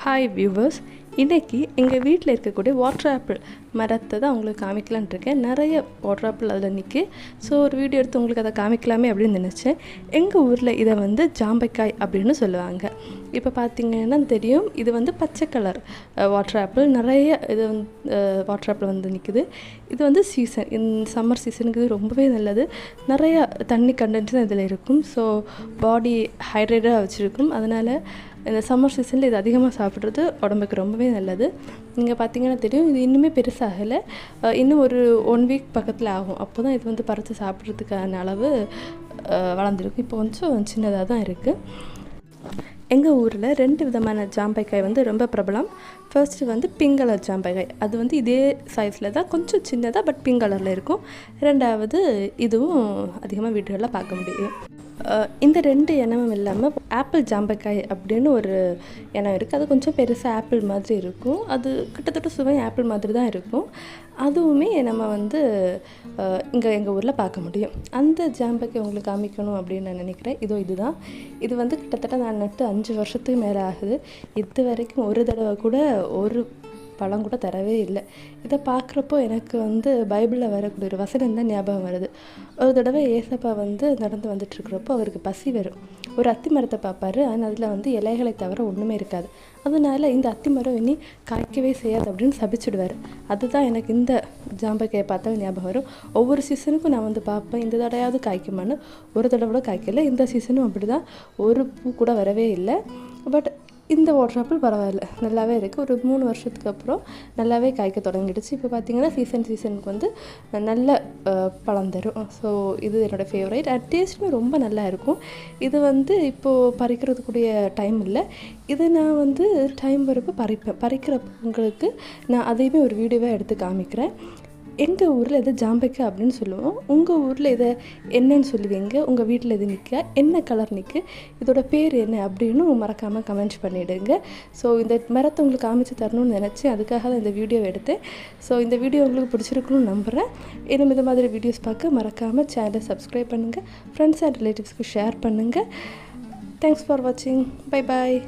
Hi viewers, இன்றைக்கி எங்கள் வீட்டில் இருக்கக்கூடிய வாட்டர் ஆப்பிள் மரத்தை தான் உங்களுக்கு காமிக்கலான் இருக்கேன். நிறைய வாட்டர் ஆப்பிள் அதில் நிற்கி. ஸோ ஒரு வீடியோ எடுத்து உங்களுக்கு அதை காமிக்கலாமே அப்படின்னு நினச்சேன். எங்கள் ஊரில் இதை ஜாம்பக்காய் அப்படின்னு சொல்லுவாங்க. இப்போ பார்த்திங்கன்னா தெரியும், இது பச்சை கலர் வாட்டர் ஆப்பிள். நிறைய இது வாட்டர் ஆப்பிள் நிற்குது. இது சீசன், இந்த சம்மர் சீசனுக்கு இது ரொம்பவே நல்லது. நிறைய தண்ணி கண்டென்ட் தான் இதில் இருக்கும். ஸோ பாடி ஹைட்ரேட்டாக வச்சுருக்கும். அதனால் இந்த சம்மர் சீசனில் இது அதிகமாக சாப்பிட்றது உடம்புக்கு ரொம்பவே நல்லது. நீங்கள் பார்த்தீங்கன்னா தெரியும், இது இன்னுமே பெருசாகலை. இன்னும் ஒரு 1 வீக் பக்கத்தில் ஆகும். அப்போ தான் இது பறித்து சாப்பிட்றதுக்கான அளவு வளர்ந்துருக்கும். இப்போ கொஞ்சம் சின்னதாக தான் இருக்குது. எங்கள் ஊரில் 2 விதமான ஜாம்பக்காய் ரொம்ப பிரபலம். ஃபர்ஸ்ட்டு பிங்க் கலர் ஜாம்பக்காய். அது இதே சைஸில் தான், கொஞ்சம் சின்னதாக, பட் பிங்க் கலரில் இருக்கும். ரெண்டாவது இதுவும் அதிகமாக வீடுகளில் பார்க்க முடியும். இந்த 2 இனமும் இல்லாமல் ஆப்பிள் ஜாம்பக்காய் அப்படின்னு ஒரு இனம் இருக்குது. அது கொஞ்சம் பெருசாக ஆப்பிள் மாதிரி இருக்கும். அது கிட்டத்தட்ட சுவை ஆப்பிள் மாதிரி தான் இருக்கும். அதுவுமே நம்ம இங்கே எங்கள் ஊரில் பார்க்க முடியும். அந்த ஜாம்பக்காய் உங்களுக்கு காமிக்கணும் அப்படின்னு நான் நினைக்கிறேன். இதுதான். இது கிட்டத்தட்ட நான் நட்டு 5 வருஷத்துக்கு மேலே ஆகுது. இது வரைக்கும் ஒரு தடவை கூட ஒரு பழம் கூட தரவே இல்லை. இதை பார்க்குறப்போ எனக்கு பைபிளில் வரக்கூடிய ஒரு வசனம் தான் ஞாபகம் வருது. ஒரு தடவை ஏசப்பா நடந்து வந்துட்டுருக்கிறப்போ அவருக்கு பசி வரும். ஒரு அத்தி மரத்தை பார்ப்பாரு. ஆனால் அதில் இலைகளை தவிர ஒன்றுமே இருக்காது. அதனால் இந்த அத்தி மரம் இனி காய்க்கவே செய்யாது அப்படின்னு சபிச்சுடுவார். அதுதான் எனக்கு இந்த ஜாம்பக்காயை பார்த்தாலும் ஞாபகம் வரும். ஒவ்வொரு சீசனுக்கும் நான் பார்ப்பேன், இந்த தடையாவது காய்க்குமான்னு. ஒரு தடவை கூட காய்க்கல. இந்த சீசனும் அப்படி தான், ஒரு பூ கூட வரவே இல்லை. பட் இந்த வாட்டர் ஆப்பிள் பரவாயில்ல, நல்லாவே இருக்குது. ஒரு 3 வருஷத்துக்கு அப்புறம் நல்லாவே காய்க்க தொடங்கிடுச்சு. இப்போ பார்த்திங்கன்னா சீசனுக்கு நல்ல பழம் தரும். ஸோ இது என்னோடய ஃபேவரைட். டேஸ்ட்டுமே ரொம்ப நல்லா இருக்கும். இது இப்போது பறிக்கிறதுக்குரிய டைம் இல்லை. இதை நான் டைம் வரப்போ பறிக்கிறப்ப உங்களுக்கு நான் அதையுமே ஒரு வீடியோவாக எடுத்து காமிக்கிறேன். எங்கள் ஊரில் இதை ஜாம்பக்காய் அப்படின்னு சொல்லுவோம். உங்கள் ஊரில் இதை என்னன்னு சொல்லுவீங்க? உங்கள் வீட்டில் இது நிற்க என்ன கலர் நிற்கு, இதோட பேர் என்ன அப்படின்னு மறக்காமல் கமெண்ட் பண்ணிவிடுங்க. ஸோ இந்த மரத்தை உங்களுக்கு காமிச்சு தரணும்னு நினச்சேன். அதுக்காக தான் இந்த வீடியோவை எடுத்தேன். ஸோ இந்த வீடியோ உங்களுக்கு பிடிச்சிருக்குன்னு நம்புகிறேன். இன்னும் இது மாதிரி வீடியோஸ் பார்க்க மறக்காமல் சேனலை சப்ஸ்கிரைப் பண்ணுங்கள். ஃப்ரெண்ட்ஸ் அண்ட் ரிலேட்டிவ்ஸ்க்கு ஷேர் பண்ணுங்கள். தேங்க்ஸ் ஃபார் வாட்சிங். Bye bye.